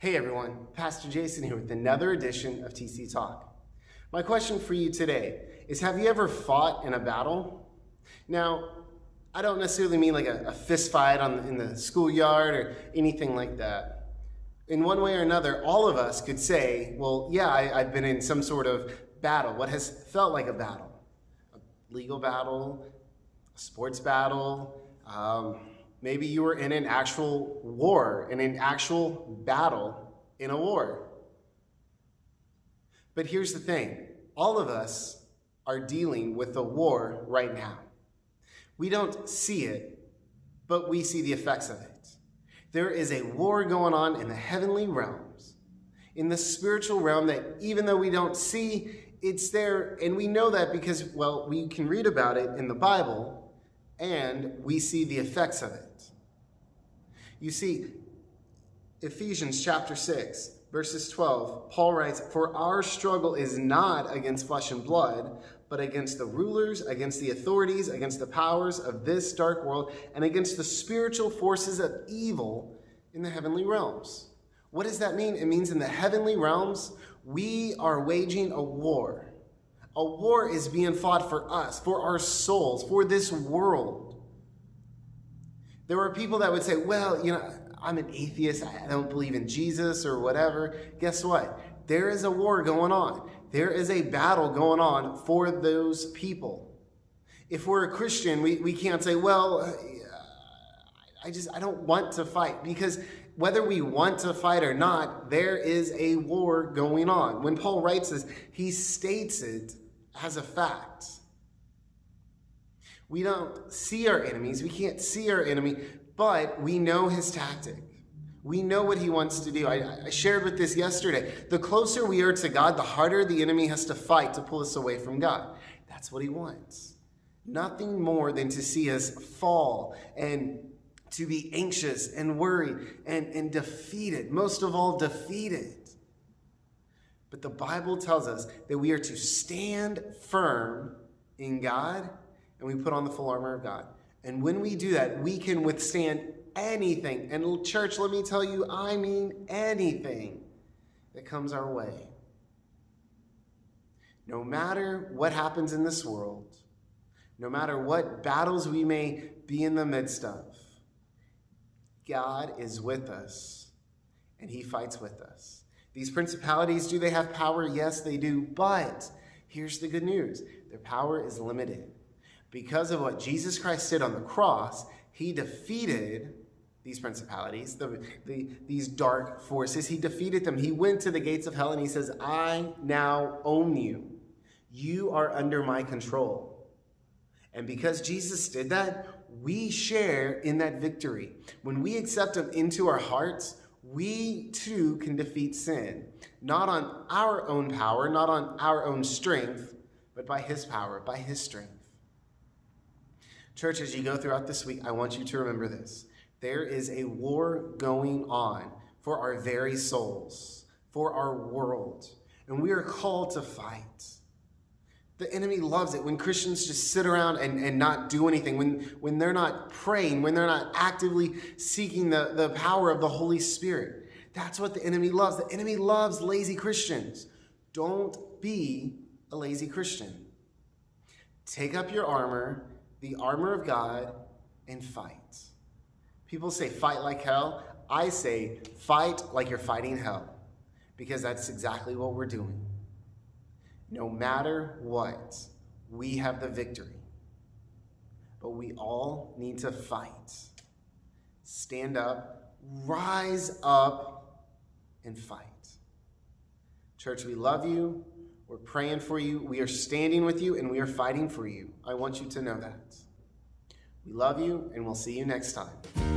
Hey everyone, Pastor Jason here with another edition of TC Talk. My question for you today is, have you ever fought in a battle? Now, I don't necessarily mean like a fist fight in the schoolyard or anything like that. In one way or another, all of us could say, well, yeah, I've been in some sort of battle, what has felt like a battle. A legal battle, a sports battle, maybe you were in an actual war, in an actual battle in a war. But here's the thing, all of us are dealing with a war right now. We don't see it, but we see the effects of it. There is a war going on in the heavenly realms, in the spiritual realm, that even though we don't see, it's there, and we know that because, well, we can read about it in the Bible, and we see the effects of it. You see, Ephesians chapter 6, verses 12, Paul writes, "For our struggle is not against flesh and blood, but against the rulers, against the authorities, against the powers of this dark world, and against the spiritual forces of evil in the heavenly realms." What does that mean? It means in the heavenly realms, we are waging a war. A war is being fought for us, for our souls, for this world. There are people that would say, well, I'm an atheist, I don't believe in Jesus or whatever. Guess what? There is a war going on. There is a battle going on for those people. If we're a Christian, we can't say, well, I don't want to fight, because whether we want to fight or not, there is a war going on. When Paul writes this, he states it as a fact. We don't see our enemies. We can't see our enemy, but we know his tactic. We know what he wants to do. I shared with this yesterday. The closer we are to God, the harder the enemy has to fight to pull us away from God. That's what he wants. Nothing more than to see us fall and to be anxious and worried and defeated. Most of all, defeated. But the Bible tells us that we are to stand firm in God, and we put on the full armor of God. And when we do that, we can withstand anything. And church, let me tell you, I mean anything that comes our way. No matter what happens in this world, no matter what battles we may be in the midst of, God is with us, and he fights with us. These principalities, do they have power? Yes, they do. But here's the good news. Their power is limited. Because of what Jesus Christ did on the cross, he defeated these principalities, these dark forces. He defeated them. He went to the gates of hell and he says, I now own you. You are under my control. And because Jesus did that, we share in that victory. When we accept him into our hearts, we too can defeat sin. Not on our own power, not on our own strength, but by his power, by his strength. Church, as you go throughout this week, I want you to remember this. There is a war going on for our very souls, for our world, and we are called to fight. The enemy loves it when Christians just sit around and not do anything, when they're not praying, when they're not actively seeking the power of the Holy Spirit. That's what the enemy loves. The enemy loves lazy Christians. Don't be a lazy Christian. Take up your armor, the armor of God, and fight. People say fight like hell. I say fight like you're fighting hell, because that's exactly what we're doing. No matter what, we have the victory. But we all need to fight. Stand up, rise up, and fight. Church, we love you. We're praying for you. We are standing with you, and we are fighting for you. I want you to know that. We love you, and we'll see you next time.